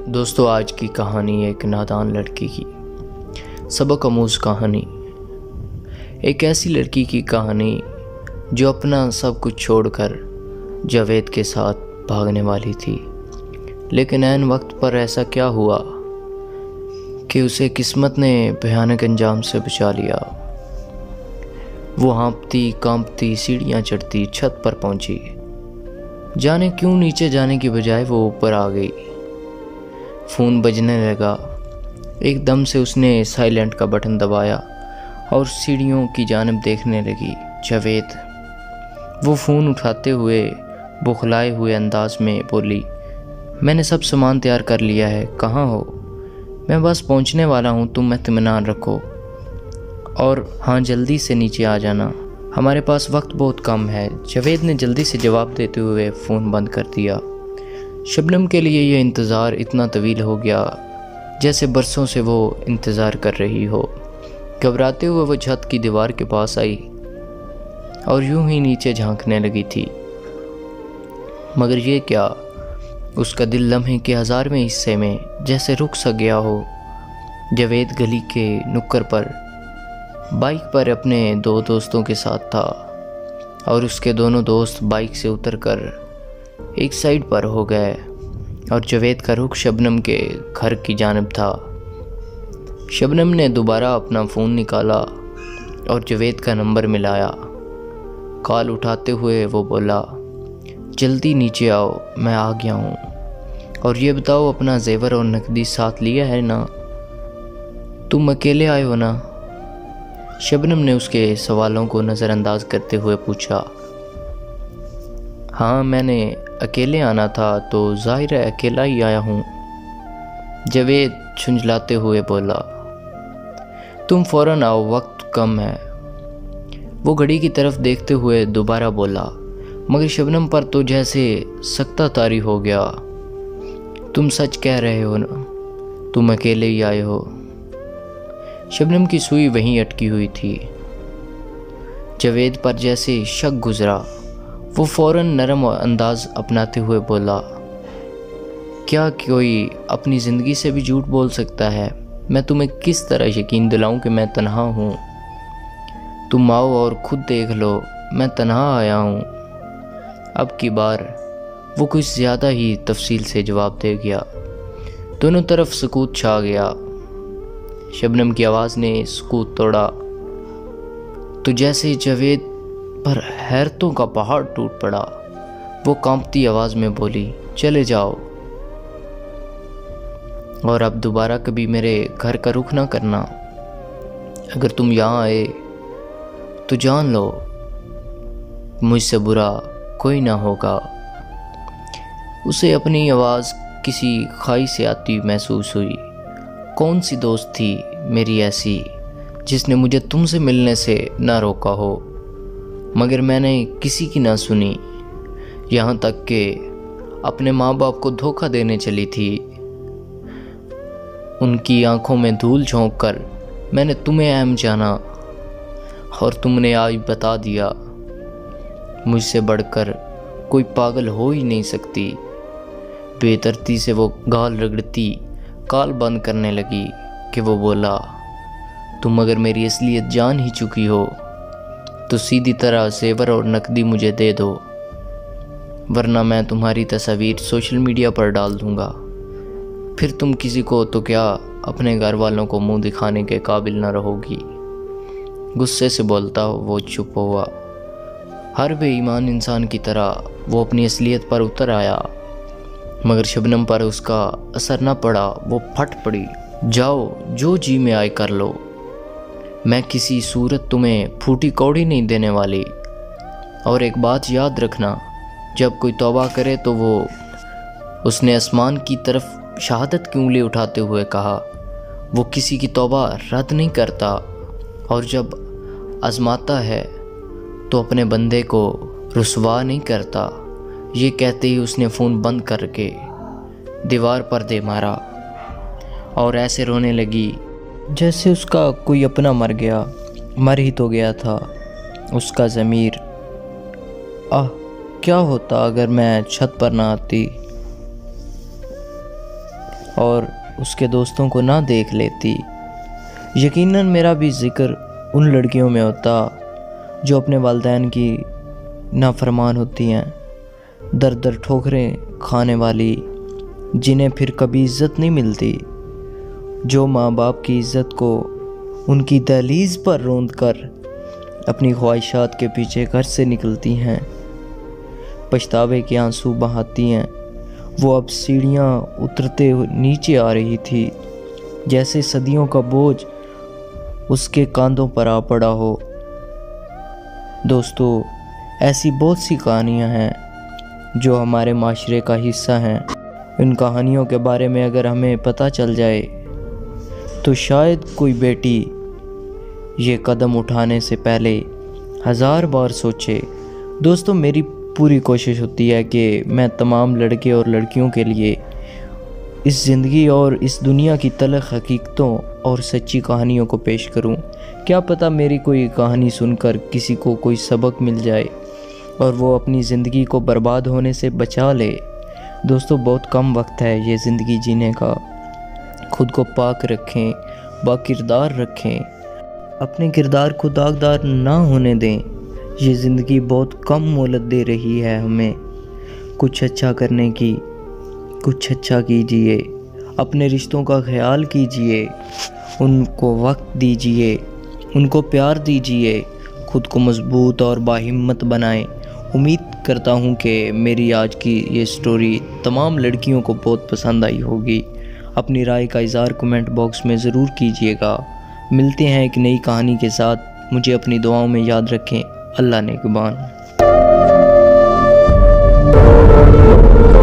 दोस्तों, आज की कहानी एक नादान लड़की की सबक आमूज कहानी। एक ऐसी लड़की की कहानी जो अपना सब कुछ छोड़कर जावेद के साथ भागने वाली थी, लेकिन ऐन वक्त पर ऐसा क्या हुआ कि उसे किस्मत ने भयानक अंजाम से बचा लिया। वो हाँफती कांपती सीढ़ियाँ चढ़ती छत पर पहुंची। जाने क्यों नीचे जाने की बजाय वो ऊपर आ गई। फ़ोन बजने लगा। एकदम से उसने साइलेंट का बटन दबाया और सीढ़ियों की जानिब देखने लगी। जावेद। वो फ़ोन उठाते हुए बौखलाए हुए अंदाज में बोली, मैंने सब सामान तैयार कर लिया है, कहाँ हो? मैं बस पहुंचने वाला हूँ, तुम इत्मीनान रखो और हाँ, जल्दी से नीचे आ जाना, हमारे पास वक्त बहुत कम है। जावेद ने जल्दी से जवाब देते हुए फ़ोन बंद कर दिया। शबनम के लिए यह इंतज़ार इतना तवील हो गया जैसे बरसों से वो इंतज़ार कर रही हो। घबराते हुए वो छत की दीवार के पास आई और यूं ही नीचे झांकने लगी थी, मगर ये क्या, उसका दिल लम्हे के 1000वें हिस्से में जैसे रुक सा गया हो। जावेद गली के नुक्कड़ पर बाइक पर अपने 2 दोस्तों के साथ था और उसके दोनों दोस्त बाइक से उतरकर एक साइड पर हो गए और जावेद का रुख शबनम के घर की जानिब था। शबनम ने दोबारा अपना फ़ोन निकाला और जावेद का नंबर मिलाया। कॉल उठाते हुए वो बोला, जल्दी नीचे आओ, मैं आ गया हूँ, और ये बताओ अपना जेवर और नकदी साथ लिया है ना? तुम अकेले आए हो ना? शबनम ने उसके सवालों को नज़रअंदाज करते हुए पूछा। हाँ, मैंने अकेले आना था तो जाहिर है अकेला ही आया हूँ, जावेद झुंझलाते हुए बोला। तुम फ़ौरन आओ, वक्त कम है। वो घड़ी की तरफ देखते हुए दोबारा बोला, मगर शबनम पर तो जैसे सख्ता तारी हो गया। तुम सच कह रहे हो ना, तुम अकेले ही आए हो? शबनम की सुई वहीं अटकी हुई थी। जावेद पर जैसे शक गुजरा। वो फ़ौरन नरम अंदाज अपनाते हुए बोला, क्या कोई अपनी ज़िंदगी से भी झूठ बोल सकता है? मैं तुम्हें किस तरह यकीन दिलाऊं कि मैं तन्हा हूँ? तुम आओ और ख़ुद देख लो, मैं तन्हा आया हूँ। अब की बार वो कुछ ज़्यादा ही तफसील से जवाब दे गया। दोनों तरफ सुकूत छा गया। शबनम की आवाज़ ने सुकूत तोड़ा तो जैसे जावेद पर हैरतों का पहाड़ टूट पड़ा। वो कांपती आवाज़ में बोली, चले जाओ और अब दोबारा कभी मेरे घर का रुख ना करना। अगर तुम यहाँ आए तो जान लो, मुझसे बुरा कोई ना होगा। उसे अपनी आवाज़ किसी खाई से आती महसूस हुई। कौन सी दोस्त थी मेरी ऐसी जिसने मुझे तुमसे मिलने से ना रोका हो? मगर मैंने किसी की ना सुनी, यहाँ तक कि अपने माँ बाप को धोखा देने चली थी। उनकी आंखों में धूल झोंक कर मैंने तुम्हें अहम जाना और तुमने आज बता दिया। मुझसे बढ़कर कोई पागल हो ही नहीं सकती। बेदर्दी से वो गाल रगड़ती काल बंद करने लगी कि वो बोला, तुम अगर मेरी असलियत जान ही चुकी हो तो सीधी तरह जेवर और नकदी मुझे दे दो, वरना मैं तुम्हारी तस्वीर सोशल मीडिया पर डाल दूंगा। फिर तुम किसी को तो क्या, अपने घर वालों को मुंह दिखाने के काबिल न रहोगी। गुस्से से बोलता वो चुप हुआ। हर बेईमान इंसान की तरह वो अपनी असलियत पर उतर आया, मगर शबनम पर उसका असर न पड़ा। वो फट पड़ी, जाओ जो जी में आए कर लो, मैं किसी सूरत तुम्हें फूटी कौड़ी नहीं देने वाली। और एक बात याद रखना, जब कोई तौबा करे तो उसने आसमान की तरफ शहादत की उंगली उठाते हुए कहा, वो किसी की तौबा रद्द नहीं करता, और जब आजमाता है तो अपने बंदे को रुसवा नहीं करता। ये कहते ही उसने फ़ोन बंद करके दीवार पर दे मारा और ऐसे रोने लगी जैसे उसका कोई अपना मर गया, मर ही तो गया था उसका ज़मीर। क्या होता अगर मैं छत पर ना आती और उसके दोस्तों को ना देख लेती, यकीनन मेरा भी जिक्र उन लड़कियों में होता जो अपने वालिदैन की नाफरमान होती हैं, दर दर ठोकरें खाने वाली, जिन्हें फिर कभी इज़्ज़त नहीं मिलती, जो माँ बाप की इज़्ज़त को उनकी दहलीज पर रौंद कर अपनी ख्वाहिशात के पीछे घर से निकलती हैं, पछतावे के आंसू बहाती हैं। वो अब सीढ़ियाँ उतरते नीचे आ रही थी, जैसे सदियों का बोझ उसके कांधों पर आ पड़ा हो। दोस्तों, ऐसी बहुत सी कहानियाँ हैं जो हमारे माशरे का हिस्सा हैं। इन कहानियों के बारे में अगर हमें पता चल जाए तो शायद कोई बेटी ये कदम उठाने से पहले 1000 बार सोचे। दोस्तों, मेरी पूरी कोशिश होती है कि मैं तमाम लड़के और लड़कियों के लिए इस ज़िंदगी और इस दुनिया की तल्ख़ हकीकतों और सच्ची कहानियों को पेश करूं। क्या पता मेरी कोई कहानी सुनकर किसी को कोई सबक मिल जाए और वो अपनी ज़िंदगी को बर्बाद होने से बचा ले। दोस्तों, बहुत कम वक्त है ये ज़िंदगी जीने का। खुद को पाक रखें, बाकिरदार रखें, अपने किरदार को दागदार ना होने दें। ये ज़िंदगी बहुत कम मोहलत दे रही है हमें कुछ अच्छा करने की। कुछ अच्छा कीजिए, अपने रिश्तों का ख्याल कीजिए, उनको वक्त दीजिए, उनको प्यार दीजिए, खुद को मजबूत और बाहिम्मत बनाएं। उम्मीद करता हूँ कि मेरी आज की ये स्टोरी तमाम लड़कियों को बहुत पसंद आई होगी। अपनी राय का इज़हार कमेंट बॉक्स में ज़रूर कीजिएगा। मिलते हैं एक नई कहानी के साथ। मुझे अपनी दुआओं में याद रखें। अल्लाह नेगहबान।